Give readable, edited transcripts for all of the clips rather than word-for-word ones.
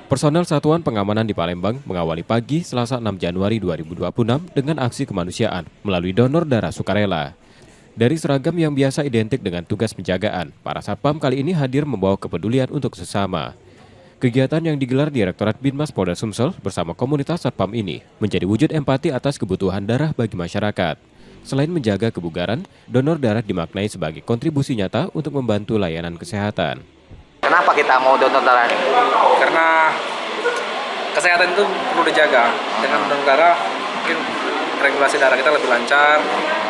Personel Satuan Pengamanan di Palembang mengawali pagi Selasa 6 Januari 2026 dengan aksi kemanusiaan melalui donor darah sukarela. Dari seragam yang biasa identik dengan tugas penjagaan, para Satpam kali ini hadir membawa kepedulian untuk sesama. Kegiatan yang digelar Direktorat Binmas Polda Sumsel bersama komunitas Satpam ini menjadi wujud empati atas kebutuhan darah bagi masyarakat. Selain menjaga kebugaran, donor darah dimaknai sebagai kontribusi nyata untuk membantu layanan kesehatan. Kenapa kita mau donor darah nih? Karena kesehatan itu perlu dijaga. Dengan donor darah mungkin regulasi darah kita lebih lancar,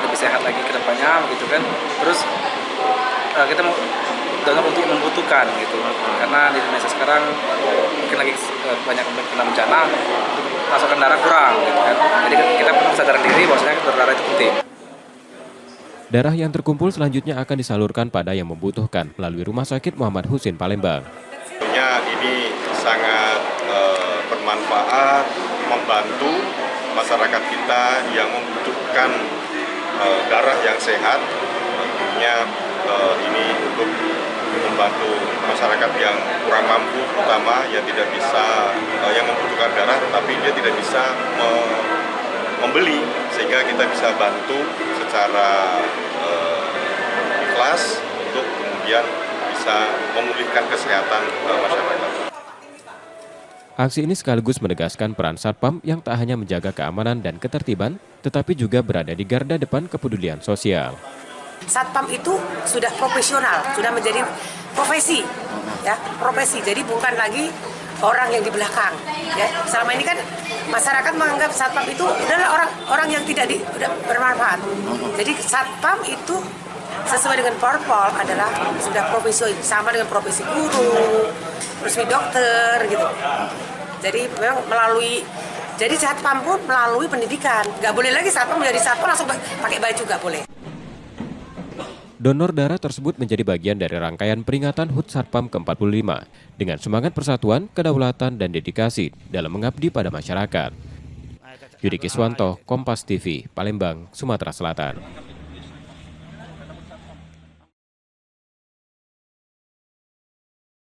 lebih sehat lagi ke depannya begitu kan. Terus kita mau donor untuk yang membutuhkan gitu. Karena di Indonesia sekarang mungkin lagi banyak kena bencana, pasokan darah kurang gitu kan. Jadi kita perlu sadar diri bahwasanya donor darah itu penting. Darah yang terkumpul selanjutnya akan disalurkan pada yang membutuhkan melalui Rumah Sakit Muhammad Husin Palembang. Tentunya ini sangat bermanfaat, membantu masyarakat kita yang membutuhkan darah yang sehat. Tentunya ini untuk membantu masyarakat yang kurang mampu, terutama yang tidak bisa, yang membutuhkan darah tetapi dia tidak bisa membeli, sehingga kita bisa bantu secara ikhlas untuk kemudian bisa memulihkan kesehatan masyarakat. Aksi ini sekaligus menegaskan peran Satpam yang tak hanya menjaga keamanan dan ketertiban, tetapi juga berada di garda depan kepedulian sosial. Satpam itu sudah profesional, sudah menjadi profesi, ya profesi. Jadi bukan lagi orang yang di belakang. Ya, selama ini kan masyarakat menganggap Satpam itu adalah orang yang tidak bermanfaat. Jadi Satpam itu sesuai dengan Porpol adalah sudah profesi, sama dengan profesi guru, profesi dokter gitu. Jadi memang jadi Satpam pun melalui pendidikan. Nggak boleh lagi Satpam menjadi Satpam langsung pakai baju, nggak boleh. Donor darah tersebut menjadi bagian dari rangkaian peringatan HUT Satpam ke-45 dengan semangat persatuan, kedaulatan, dan dedikasi dalam mengabdi pada masyarakat. Yudi Kiswanto, Kompas TV, Palembang, Sumatera Selatan.